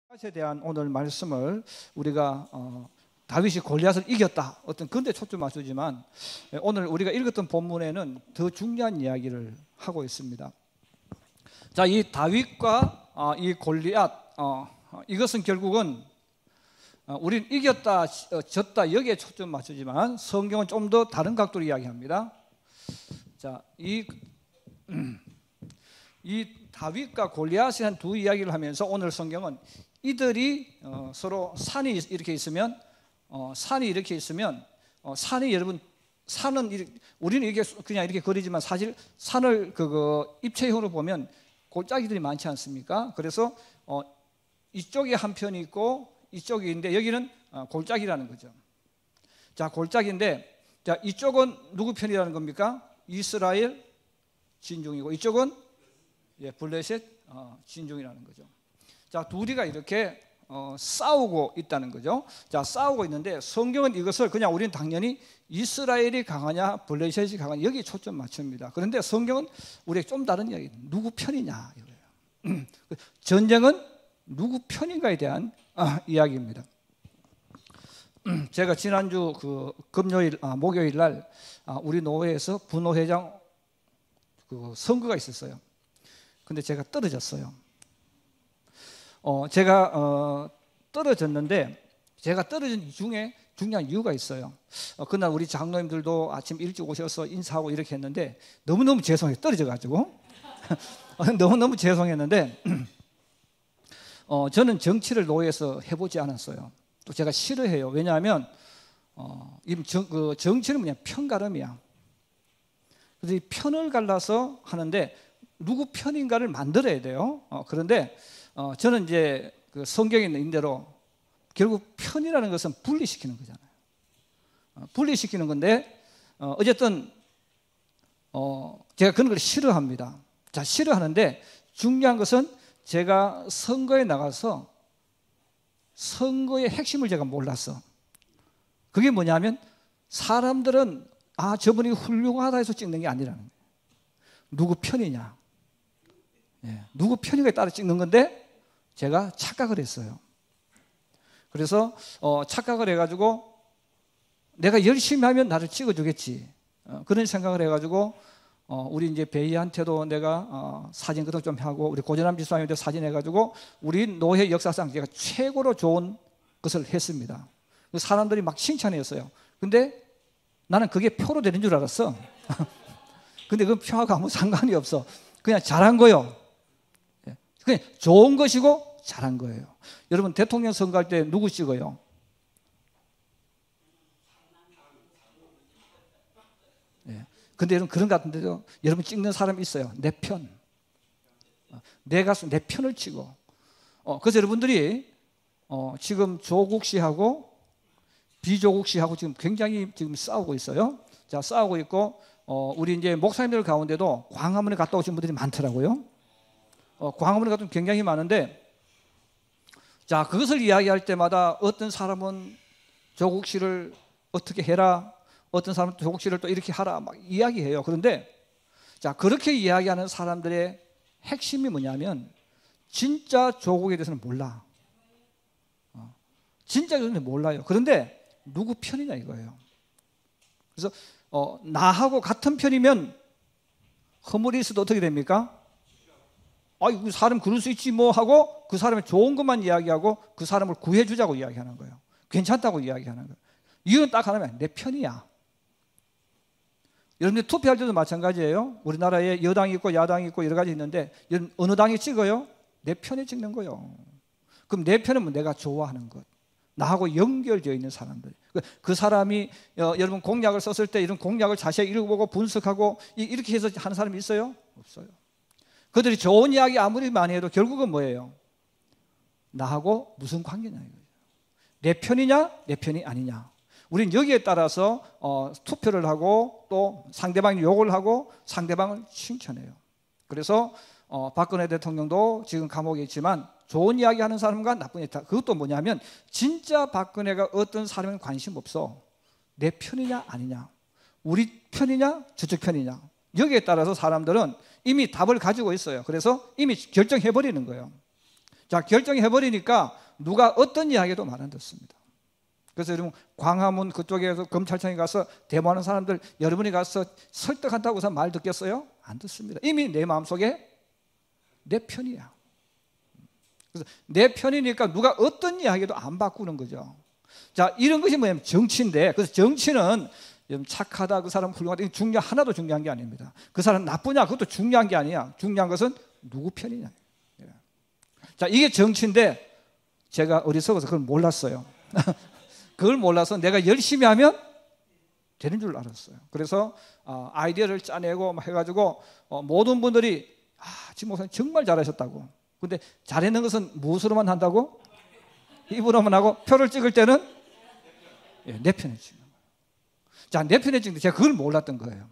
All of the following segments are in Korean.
골리앗에 대한 오늘 말씀을 우리가 다윗이 골리앗을 이겼다 어떤 근데 초점 맞추지만 오늘 우리가 읽었던 본문에는 더 중요한 이야기를 하고 있습니다. 자, 이 다윗과 이 골리앗 이것은 결국은 우리는 이겼다 졌다 여기에 초점 맞추지만 성경은 좀 더 다른 각도로 이야기합니다. 자, 이 다윗과 골리앗에 대한 두 이야기를 하면서 오늘 성경은 이들이 서로 산이 이렇게 있으면 산이 여러분 산은 우리는 이게 그냥 이렇게 그리지만 사실 산을 입체형으로 보면 골짜기들이 많지 않습니까? 그래서 이쪽에 한 편이 있고 이쪽이 있는데 여기는 골짜기라는 거죠. 자, 골짜기인데 자, 이쪽은 누구 편이라는 겁니까? 이스라엘 진중이고 이쪽은 블레셋 진중이라는 거죠. 자, 둘이가 이렇게 싸우고 있다는 거죠. 자, 싸우고 있는데 성경은 이것을 그냥 우리는 당연히 이스라엘이 강하냐 블레셋이 강하냐 여기에 초점 맞춥니다. 그런데 성경은 우리에게 좀 다른 이야기, 누구 편이냐 이거예요. 전쟁은 누구 편인가에 대한 이야기입니다. 제가 지난주 목요일 날 우리 노회에서 분호회장 선거가 있었어요. 근데 제가 떨어졌어요. 제가 떨어졌는데 제가 떨어진 중에 중요한 이유가 있어요. 그날 우리 장로님들도 아침 일찍 오셔서 인사하고 이렇게 했는데 너무너무 죄송해요. 떨어져가지고 너무너무 죄송했는데 저는 정치를 노예에서 해보지 않았어요. 또 제가 싫어해요. 왜냐하면 정치는 그냥 편가름이야. 그래서 이 편을 갈라서 하는데 누구 편인가를 만들어야 돼요. 그런데 저는 이제 성경에 있는 대로 결국 편이라는 것은 분리시키는 거잖아요. 분리시키는 건데 어쨌든 제가 그런 걸 싫어합니다. 자, 싫어하는데 중요한 것은 제가 선거에 나가서 선거의 핵심을 제가 몰랐어. 그게 뭐냐면 사람들은 저분이 훌륭하다 해서 찍는 게 아니라는 거예요. 누구 편이냐, 누구 편인가에 따라 찍는 건데 제가 착각을 했어요. 그래서 착각을 해가지고 내가 열심히 하면 나를 찍어주겠지 그런 생각을 해가지고 우리 이제 베이한테도 내가 사진 그도 좀 하고 우리 고전함 지사님한테 사진 해가지고 우리 노회 역사상 제가 최고로 좋은 것을 했습니다. 사람들이 막 칭찬했어요. 근데 나는 그게 표로 되는 줄 알았어. 근데 그 표하고 아무 상관이 없어. 그냥 잘한 거예요. 그냥 좋은 것이고 잘한 거예요. 여러분 대통령 선거할 때 누구 찍어요? 근데 여러분 그런 것 같은데도 여러분 찍는 사람이 있어요. 내 편. 내 편을 찍어. 그래서 여러분들이 지금 조국 씨하고 비조국 씨하고 지금 굉장히 지금 싸우고 있어요. 자, 싸우고 있고 우리 이제 목사님들 가운데도 광화문에 갔다 오신 분들이 많더라고요. 광화문에 갔다 오신 굉장히 많은데 자, 그것을 이야기할 때마다 어떤 사람은 조국 씨를 어떻게 해라, 어떤 사람은 조국 씨를 또 이렇게 하라 막 이야기해요. 그런데 자, 그렇게 이야기하는 사람들의 핵심이 뭐냐면 진짜 조국에 대해서는 몰라. 진짜 그런데 몰라요. 그런데 누구 편이냐 이거예요. 그래서 나하고 같은 편이면 허물이 있어도 어떻게 됩니까? 그 사람 그럴 수 있지 뭐 하고 그 사람의 좋은 것만 이야기하고 그 사람을 구해주자고 이야기하는 거예요. 괜찮다고 이야기하는 거예요. 이유는 딱 하나면 내 편이야. 여러분들 투표할 때도 마찬가지예요. 우리나라에 여당이 있고 야당이 있고 여러 가지 있는데 어느 당에 찍어요? 내 편에 찍는 거예요. 그럼 내 편은 뭐 내가 좋아하는 것, 나하고 연결되어 있는 사람들. 그 사람이 여러분 공약을 썼을 때 이런 공약을 자세히 읽어보고 분석하고 이렇게 해서 하는 사람이 있어요? 없어요. 그들이 좋은 이야기 아무리 많이 해도 결국은 뭐예요? 나하고 무슨 관계냐 이거예요. 내 편이냐 내 편이 아니냐. 우리는 여기에 따라서 투표를 하고 또 상대방이 욕을 하고 상대방을 칭찬해요. 그래서 박근혜 대통령도 지금 감옥에 있지만 좋은 이야기 하는 사람과 나쁜 이야기, 그것도 뭐냐면 진짜 박근혜가 어떤 사람에는 관심 없어. 내 편이냐 아니냐, 우리 편이냐 저쪽 편이냐, 여기에 따라서 사람들은 이미 답을 가지고 있어요. 그래서 이미 결정해버리는 거예요. 자, 결정해버리니까 누가 어떤 이야기도 말 안 듣습니다. 그래서 여러분 광화문 그쪽에서 검찰청에 가서 데모하는 사람들 여러분이 가서 설득한다고 해서 말 듣겠어요? 안 듣습니다. 이미 내 마음속에 내 편이야. 그래서 내 편이니까 누가 어떤 이야기도 안 바꾸는 거죠. 자, 이런 것이 뭐냐면 정치인데, 그래서 정치는 착하다, 그 사람 훌륭하다, 이거 하나도 중요한 게 아닙니다. 그 사람 나쁘냐, 그것도 중요한 게 아니야. 중요한 것은 누구 편이냐. 자, 이게 정치인데 제가 어리석어서 그걸 몰랐어요. 그걸 몰라서 내가 열심히 하면 되는 줄 알았어요. 그래서 아이디어를 짜내고 막 해가지고 모든 분들이 지금 목사님 정말 잘하셨다고. 근데 잘하는 것은 무엇으로만 한다고? 입으로만 하고 표를 찍을 때는 내 편에 찍는 거예요. 자, 내 편에 찍는데 제가 그걸 몰랐던 거예요.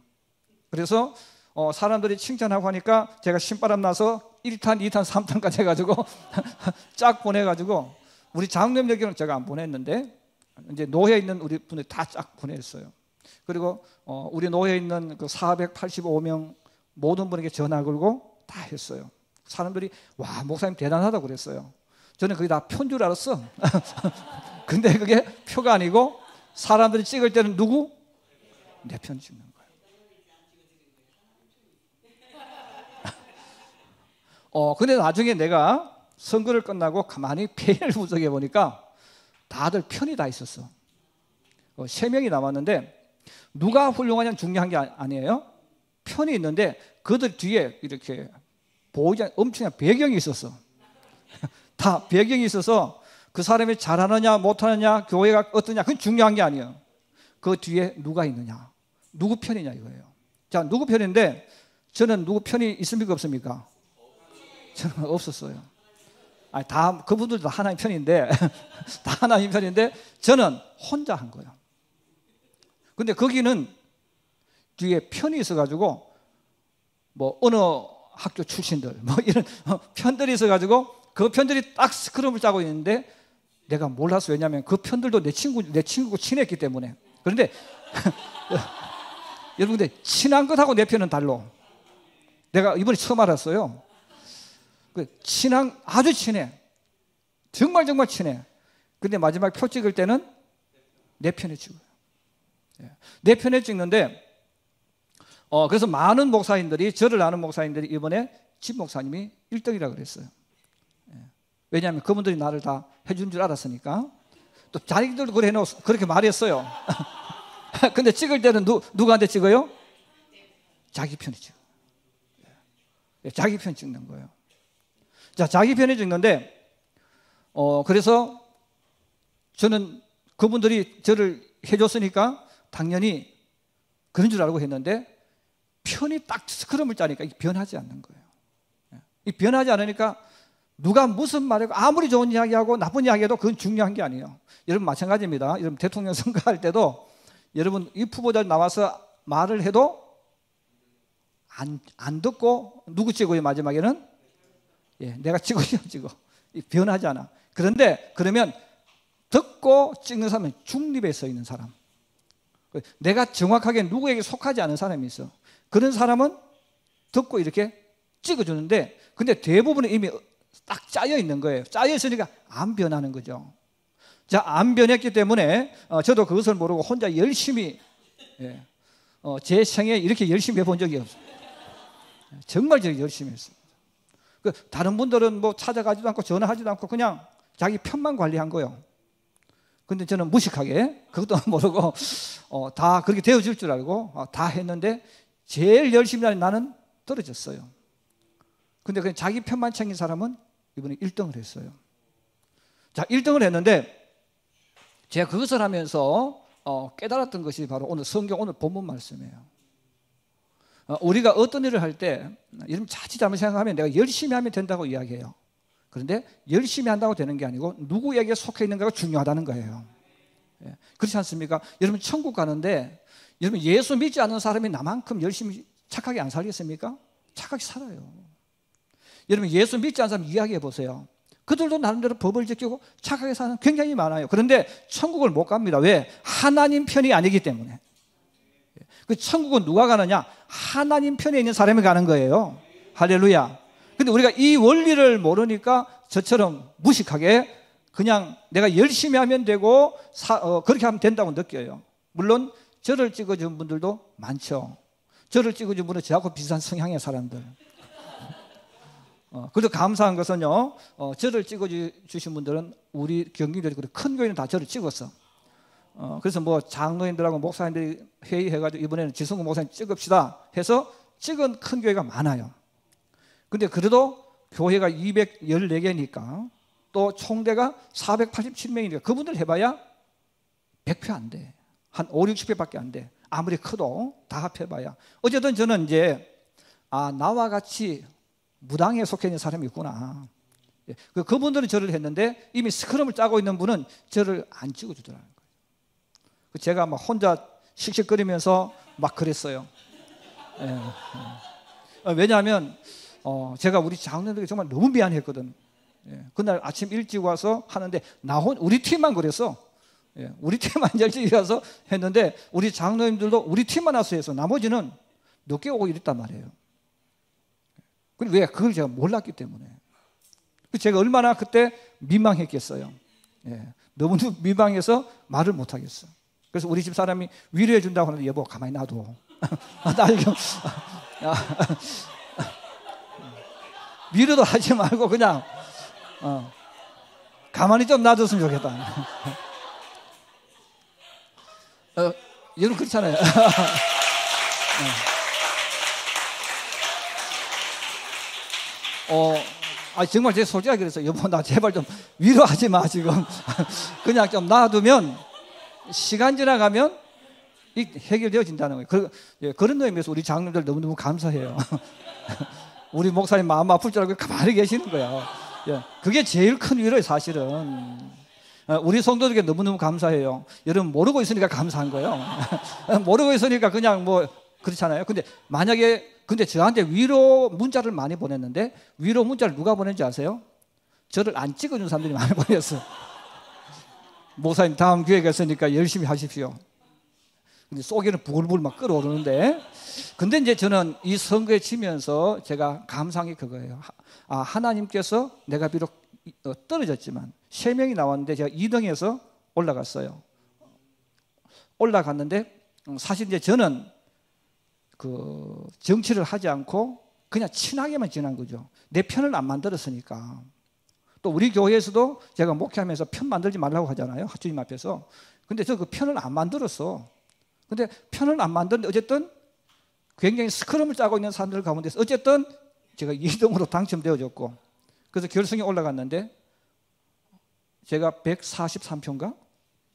그래서 사람들이 칭찬하고 하니까 제가 신바람 나서 1탄, 2탄, 3탄까지 해가지고 쫙 보내가지고 우리 장로님에게는 제가 안 보냈는데 이제 노회에 있는 우리 분들 다 쫙 보냈어요. 그리고 우리 노회에 있는 그 485명 모든 분에게 전화 걸고 다 했어요. 사람들이 와, 목사님 대단하다고 그랬어요. 저는 그게 다 표인 줄 알았어. 근데 그게 표가 아니고 사람들이 찍을 때는 누구? 내 편 찍는 거예요. 근데 나중에 내가 선거를 끝나고 가만히 페이를 분석해 보니까 다들 편이 다 있었어. 3명이 남았는데 누가 훌륭하냐는 중요한 게 아니에요. 편이 있는데 그들 뒤에 이렇게 보이지 않는 엄청난 배경이 있었어. 다 배경이 있어서 그 사람이 잘하느냐 못하느냐 교회가 어떠냐 그건 중요한 게 아니에요. 그 뒤에 누가 있느냐, 누구 편이냐 이거예요. 자, 누구 편인데 저는 누구 편이 있습니까 없습니까? 저는 없었어요. 다 그분들도 다 하나님 편인데 다 하나님 편인데 저는 혼자 한 거예요. 근데 거기는 뒤에 편이 있어가지고 뭐 어느 학교 출신들 뭐 이런 편들이 있어가지고 그 편들이 딱 스크럼을 짜고 있는데 내가 몰랐어. 왜냐하면 그 편들도 내 친구고 친했기 때문에. 그런데 여러분들 친한 것하고 내 편은 달라. 내가 이번에 처음 알았어요. 아주 친해. 정말 친해. 근데 마지막 표 찍을 때는 내 편에 찍어요. 내 편에 찍는데 그래서 많은 목사님들이, 저를 아는 목사님들이 이번에 집 목사님이 1등이라고 그랬어요. 왜냐하면 그분들이 나를 다 해준 줄 알았으니까. 또 자기들도 그렇게 말했어요. 근데 찍을 때는 누구한테 찍어요? 자기 편에 찍어요. 자기 편 찍는 거예요. 자, 자기 편에 찍는데 그래서 저는 그분들이 저를 해줬으니까 당연히 그런 줄 알고 했는데 편이 딱 스크럼을 짜니까 이게 변하지 않는 거예요. 이 변하지 않으니까 누가 무슨 말이고 아무리 좋은 이야기하고 나쁜 이야기해도 그건 중요한 게 아니에요. 여러분 마찬가지입니다. 여러분 대통령 선거할 때도 여러분 이 후보자 나와서 말을 해도 안 듣고 누구 찍어요 마지막에는? 내가 찍어. 변하지 않아. 그런데 그러면 듣고 찍는 사람은 중립에 서 있는 사람. 내가 정확하게 누구에게 속하지 않은 사람이 있어. 그런 사람은 듣고 이렇게 찍어주는데 근데 대부분은 이미 딱 짜여 있는 거예요. 짜여 있으니까 안 변하는 거죠. 자, 안 변했기 때문에 저도 그것을 모르고 혼자 열심히 제 생에 이렇게 열심히 해본 적이 없어요. 정말 열심히 했어요. 다른 분들은 뭐 찾아가지도 않고 전화하지도 않고 그냥 자기 편만 관리한 거예요. 근데 저는 무식하게 그것도 모르고 다 그렇게 되어질 줄 알고 다 했는데 제일 열심히 하는 나는 떨어졌어요. 근데 그냥 자기 편만 챙긴 사람은 이번에 1등을 했어요. 자, 1등을 했는데 제가 그것을 하면서 깨달았던 것이 바로 오늘 성경 오늘 본문 말씀이에요. 우리가 어떤 일을 할 때 여러분 자칫 생각하면 내가 열심히 하면 된다고 이야기해요. 그런데 열심히 한다고 되는 게 아니고 누구에게 속해 있는가가 중요하다는 거예요. 그렇지 않습니까? 여러분 천국 가는데 여러분 예수 믿지 않는 사람이 나만큼 열심히 착하게 안 살겠습니까? 착하게 살아요. 여러분 예수 믿지 않는 사람 이야기해 보세요. 그들도 나름대로 법을 지키고 착하게 사는 굉장히 많아요. 그런데 천국을 못 갑니다. 왜? 하나님 편이 아니기 때문에. 그 천국은 누가 가느냐? 하나님 편에 있는 사람이 가는 거예요. 할렐루야. 근데 우리가 이 원리를 모르니까 저처럼 무식하게 그냥 내가 열심히 하면 되고 그렇게 하면 된다고 느껴요. 물론 저를 찍어준 분들도 많죠. 저를 찍어준 분은 저하고 비슷한 성향의 사람들. 그래도 감사한 것은요, 저를 찍어주신 분들은 우리 경기들이 큰 교회는 다 저를 찍었어. 그래서 뭐 장로님들하고 목사님들이 회의해가지고 이번에는 지성구 목사님 찍읍시다 해서 찍은 큰 교회가 많아요. 근데 그래도 교회가 214개니까 또 총대가 487명이니까 그분들 해봐야 100표 안 돼. 한 5, 60표밖에 안 돼. 아무리 커도 다 합해봐야. 어쨌든 저는 이제 나와 같이 무당에 속해 있는 사람이 있구나. 그분들은 저를 했는데 이미 스크럼을 짜고 있는 분은 저를 안 찍어주더라는 거예요. 제가 막 혼자 씩씩거리면서 막 그랬어요. 왜냐하면 제가 우리 장로님들에게 정말 너무 미안했거든. 그날 아침 일찍 와서 하는데 우리 팀만 그랬어. 우리 팀만 일찍 와서 했는데 우리 장로님들도 우리 팀만 와서 해서 나머지는 늦게 오고 이랬단 말이에요. 왜? 그걸 제가 몰랐기 때문에. 제가 얼마나 그때 민망했겠어요. 너무 민망해서 말을 못하겠어. 그래서 우리 집 사람이 위로해 준다고 하는데 여보 가만히 놔둬. 위로도 하지 말고 그냥 가만히 좀 놔뒀으면 좋겠다. 여러분 그렇잖아요. 정말 제 솔직하게 그랬어요. 여보 나 제발 좀 위로하지 마 지금. 그냥 좀 놔두면 시간 지나가면 해결되어진다는 거예요. 그런 의미에서 우리 장로님들 너무너무 감사해요. 우리 목사님 마음 아플 줄 알고 가만히 계시는 거야. 그게 제일 큰 위로예요 사실은. 우리 성도들에게 너무너무 감사해요. 여러분 모르고 있으니까 감사한 거예요. 모르고 있으니까 그냥 뭐 그렇잖아요. 근데 저한테 위로 문자를 많이 보냈는데 위로 문자를 누가 보낸지 아세요? 저를 안 찍어준 사람들이 많이 보냈어요. 목사님 다음 기회가 있으니까 열심히 하십시오. 근데 속에는 부글부글 막 끓어오르는데 근데 이제 저는 이 선거에 치면서 제가 감사한 게 그거예요. 하나님께서 내가 비록 떨어졌지만 3명이 나왔는데 제가 2등에서 올라갔어요. 올라갔는데 사실 이제 저는 그 정치를 하지 않고 그냥 친하게만 지난 거죠. 내 편을 안 만들었으니까. 또 우리 교회에서도 제가 목회하면서 편 만들지 말라고 하잖아요. 주님 앞에서. 근데 저 그 편을 안 만들었어. 근데 편을 안 만드는데 어쨌든 굉장히 스크럼을 짜고 있는 사람들 가운데서 어쨌든 제가 2등으로 당첨되어졌고 그래서 결승에 올라갔는데 제가 143표인가?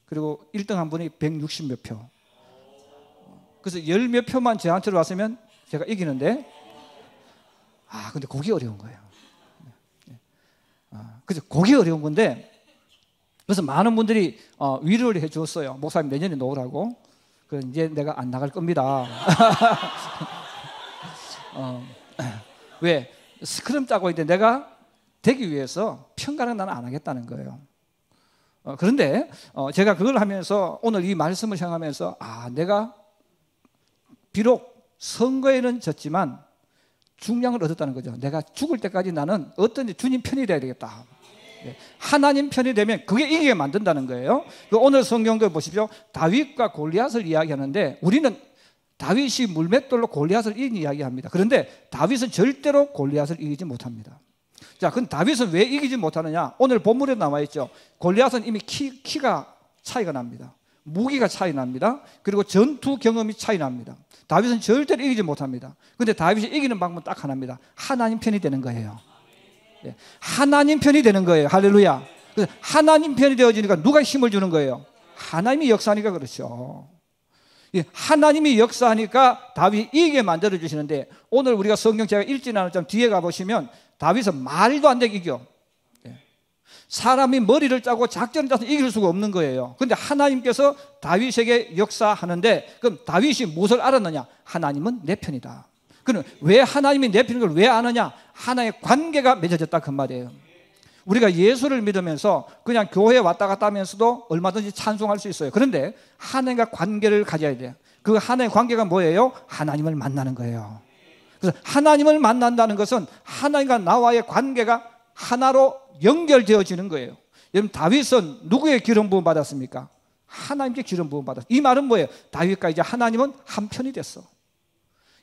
그리고 1등 한 분이 160몇 표. 그래서 10몇 표만 저한테로 왔으면 제가 이기는데 근데 그게 어려운 거예요. 그래서 그게 어려운 건데 그래서 많은 분들이 위로를 해 주었어요. 목사님 내년에 놓으라고. 그래서 이제 내가 안 나갈 겁니다. 왜? 스크럼 짜고 있는데 내가 되기 위해서 평가는 나는 안 하겠다는 거예요. 그런데 제가 그걸 하면서 오늘 이 말씀을 향하면서 내가 비록 선거에는 졌지만 중량을 얻었다는 거죠. 내가 죽을 때까지 나는 어떤 주님 편이 돼야 되겠다. 하나님 편이 되면 그게 이기게 만든다는 거예요. 오늘 성경도 보십시오. 다윗과 골리앗을 이야기하는데 우리는 다윗이 물맷돌로 골리앗을 이긴 이야기합니다. 그런데 다윗은 절대로 골리앗을 이기지 못합니다. 자, 그럼 다윗은 왜 이기지 못하느냐? 오늘 본문에 나와 있죠. 골리앗은 이미 키가 차이가 납니다. 무기가 차이 납니다. 그리고 전투 경험이 차이 납니다. 다윗은 절대로 이기지 못합니다. 그런데 다윗이 이기는 방법은 딱 하나입니다. 하나님 편이 되는 거예요. 하나님 편이 되는 거예요. 할렐루야. 그래서 하나님 편이 되어지니까 누가 힘을 주는 거예요? 하나님이 역사하니까 그렇죠. 하나님이 역사하니까 다윗이 이기게 만들어 주시는데 오늘 우리가 성경 제가 읽지 않았지만 뒤에 가보시면 다윗은 말도 안 되게 이겨. 사람이 머리를 짜고 작전을 짜서 이길 수가 없는 거예요. 그런데 하나님께서 다윗에게 역사하는데 그럼 다윗이 무엇을 알았느냐? 하나님은 내 편이다. 그럼 왜 하나님이 내 편인 걸 왜 아느냐? 하나의 관계가 맺어졌다 그 말이에요. 우리가 예수를 믿으면서 그냥 교회에 왔다 갔다 하면서도 얼마든지 찬송할 수 있어요. 그런데 하나님과 관계를 가져야 돼요. 그 하나의 관계가 뭐예요? 하나님을 만나는 거예요. 그래서 하나님을 만난다는 것은 하나님과 나와의 관계가 하나로 연결되어지는 거예요. 여러분, 다윗은 누구의 기름 부음 받았습니까? 하나님께 기름 부음 받았어요. 이 말은 뭐예요? 다윗과 이제 하나님은 한편이 됐어.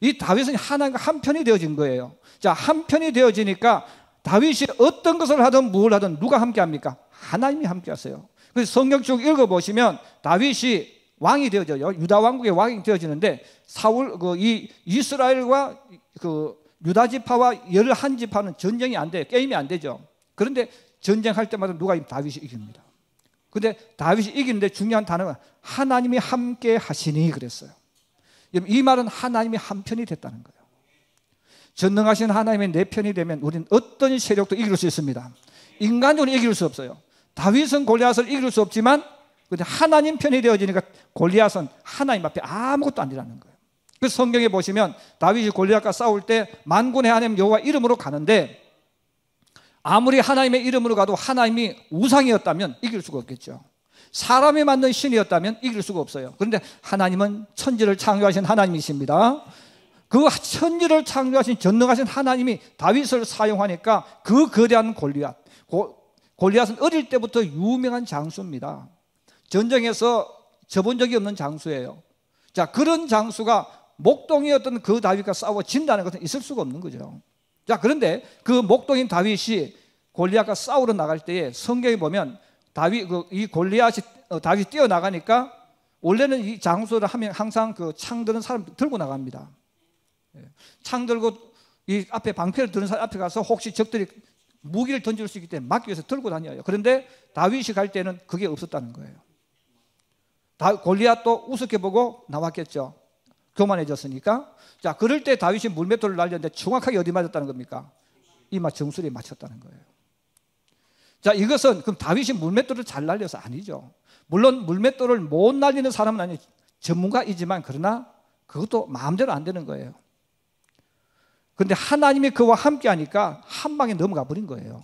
이 다윗은 하나님과 한편이 되어진 거예요. 자, 한편이 되어지니까 다윗이 어떤 것을 하든 뭘 하든 누가 함께 합니까? 하나님이 함께 하세요. 그래서 성경 쭉 읽어보시면 다윗이 왕이 되어져요. 유다 왕국의 왕이 되어지는데 이 이스라엘과 유다 지파와 11지파는 전쟁이 안 돼요. 게임이 안 되죠. 그런데 전쟁할 때마다 누가 다윗이 이깁니다. 근데 다윗이 이기는데 중요한 단어가 하나님이 함께 하시니 그랬어요. 이 말은 하나님이 한편이 됐다는 거예요. 전능하신 하나님의 내 편이 되면 우리는 어떤 세력도 이길 수 있습니다. 인간적으로 이길 수 없어요. 다윗은 골리앗을 이길 수 없지만 하나님 편이 되어지니까 골리앗은 하나님 앞에 아무것도 아니라는 거예요. 그래서 성경에 보시면 다윗이 골리앗과 싸울 때 만군의 하나님 여호와 이름으로 가는데 아무리 하나님의 이름으로 가도 하나님이 우상이었다면 이길 수가 없겠죠. 사람이 만든 신이었다면 이길 수가 없어요. 그런데 하나님은 천지를 창조하신 하나님이십니다. 그 천지를 창조하신 전능하신 하나님이 다윗을 사용하니까 그 거대한 골리앗은 어릴 때부터 유명한 장수입니다. 전쟁에서 져본 적이 없는 장수예요. 자, 그런 장수가 목동이었던 그 다윗과 싸워 진다는 것은 있을 수가 없는 거죠. 자, 그런데 그 목동인 다윗이 골리앗과 싸우러 나갈 때에 성경에 보면 이 골리앗이 다윗이 뛰어나가니까 원래는 이 장수를 하면 항상 그 창 드는 사람 들고 나갑니다. 창 들고 이 앞에 방패를 드는 사람 앞에 가서 혹시 적들이 무기를 던질 수 있기 때문에 막기 위해서 들고 다녀요. 그런데 다윗이 갈 때는 그게 없었다는 거예요. 골리앗도 우습게 보고 나왔겠죠. 교만해졌으니까. 자, 그럴 때 다윗이 물맷돌을 날렸는데 정확하게 어디 맞았다는 겁니까? 이마 정수리에 맞췄다는 거예요. 자, 이것은 그럼 다윗이 물맷돌을 잘 날려서 아니죠. 물론 물맷돌을 못 날리는 사람은 아니 전문가이지만 그러나 그것도 마음대로 안 되는 거예요. 그런데 하나님이 그와 함께 하니까 한 방에 넘어가 버린 거예요.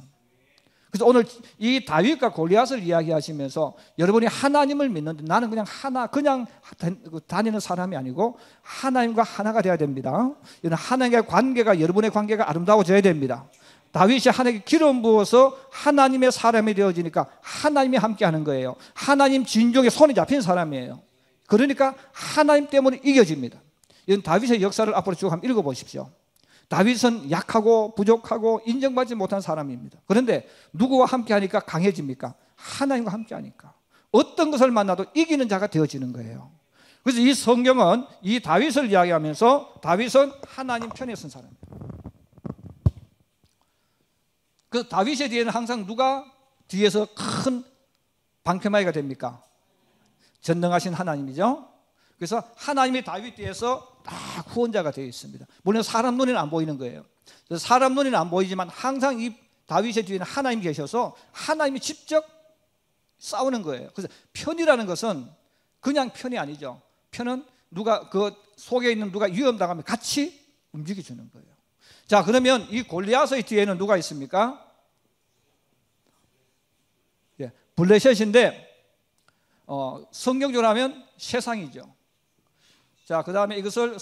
그래서 오늘 이 다윗과 골리앗을 이야기하시면서 여러분이 하나님을 믿는데 나는 그냥 다니는 사람이 아니고 하나님과 하나가 되어야 됩니다. 하나님과의 관계가 여러분의 관계가 아름다워져야 됩니다. 다윗이 하나님께 기름 부어서 하나님의 사람이 되어지니까 하나님이 함께 하는 거예요. 하나님 진종에 손이 잡힌 사람이에요. 그러니까 하나님 때문에 이겨집니다. 이건 다윗의 역사를 앞으로 쭉 한번 읽어보십시오. 다윗은 약하고 부족하고 인정받지 못한 사람입니다. 그런데 누구와 함께 하니까 강해집니까? 하나님과 함께 하니까 어떤 것을 만나도 이기는 자가 되어지는 거예요. 그래서 이 성경은 이 다윗을 이야기하면서 다윗은 하나님 편에 선 사람이에요. 그 다윗의 뒤에는 항상 누가 뒤에서 큰 방패막이가 됩니까? 전능하신 하나님이죠. 그래서 하나님이 다윗 뒤에서 딱 후원자가 되어 있습니다. 물론 사람 눈에는 안 보이는 거예요. 사람 눈에는 안 보이지만 항상 이 다윗의 뒤에는 하나님이 계셔서 하나님이 직접 싸우는 거예요. 그래서 편이라는 것은 그냥 편이 아니죠. 편은 누가 그 속에 있는 누가 위험당하면 같이 움직여주는 거예요. 자, 그러면 이 골리앗의 뒤에는 누가 있습니까? 블레셋인데 성경적으로 하면 세상이죠. 자, 그 다음에 이것을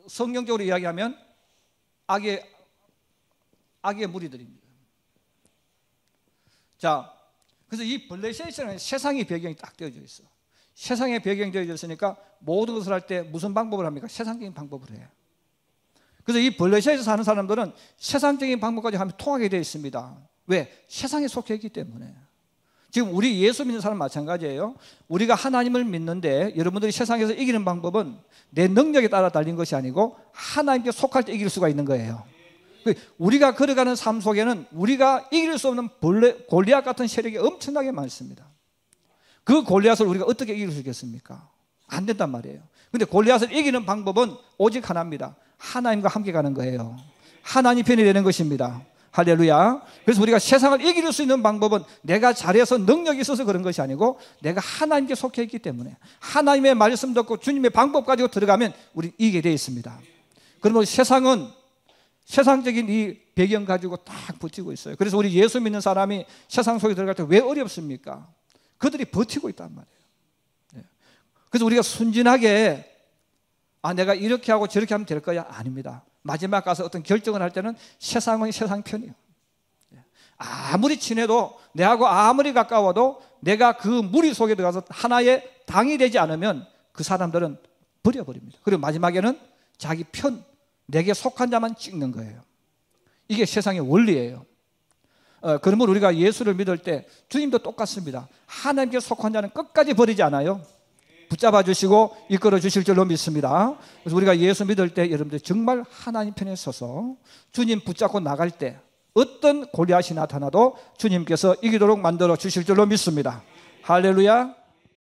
성경적으로 이야기하면 악의 무리들입니다. 자, 그래서 이 블레셋이라는 세상의 배경이 딱 되어져 있어. 세상의 배경이 되어져 있으니까 모든 것을 할 때 무슨 방법을 합니까? 세상적인 방법을 해요. 그래서 이 블레셋에서 사는 사람들은 세상적인 방법까지 하면 통하게 되어 있습니다. 왜? 세상에 속해 있기 때문에. 지금 우리 예수 믿는 사람 마찬가지예요. 우리가 하나님을 믿는데 여러분들이 세상에서 이기는 방법은 내 능력에 따라 달린 것이 아니고 하나님께 속할 때 이길 수가 있는 거예요. 우리가 걸어가는 삶 속에는 우리가 이길 수 없는 골리앗 같은 세력이 엄청나게 많습니다. 그 골리앗을 우리가 어떻게 이길 수 있겠습니까? 안 된단 말이에요. 그런데 골리앗을 이기는 방법은 오직 하나입니다. 하나님과 함께 가는 거예요. 하나님 편이 되는 것입니다. 할렐루야. 그래서 우리가 세상을 이길 수 있는 방법은 내가 잘해서 능력이 있어서 그런 것이 아니고 내가 하나님께 속해 있기 때문에 하나님의 말씀 듣고 주님의 방법 가지고 들어가면 우리 이기게 되어 있습니다. 그러면 세상은 세상적인 이 배경 가지고 딱 버티고 있어요. 그래서 우리 예수 믿는 사람이 세상 속에 들어갈 때 왜 어렵습니까? 그들이 버티고 있단 말이에요. 그래서 우리가 순진하게 내가 이렇게 하고 저렇게 하면 될 거야? 아닙니다. 마지막 가서 어떤 결정을 할 때는 세상은 세상 편이에요. 아무리 친해도, 내하고 아무리 가까워도 내가 그 무리 속에 들어가서 하나의 당이 되지 않으면 그 사람들은 버려버립니다. 그리고 마지막에는 자기 편, 내게 속한 자만 찍는 거예요. 이게 세상의 원리예요. 그러면 우리가 예수를 믿을 때 주님도 똑같습니다. 하나님께 속한 자는 끝까지 버리지 않아요. 붙잡아 주시고 이끌어 주실 줄로 믿습니다. 그래서 우리가 예수 믿을 때 여러분들 정말 하나님 편에 서서 주님 붙잡고 나갈 때 어떤 골리앗이 나타나도 주님께서 이기도록 만들어 주실 줄로 믿습니다. 할렐루야.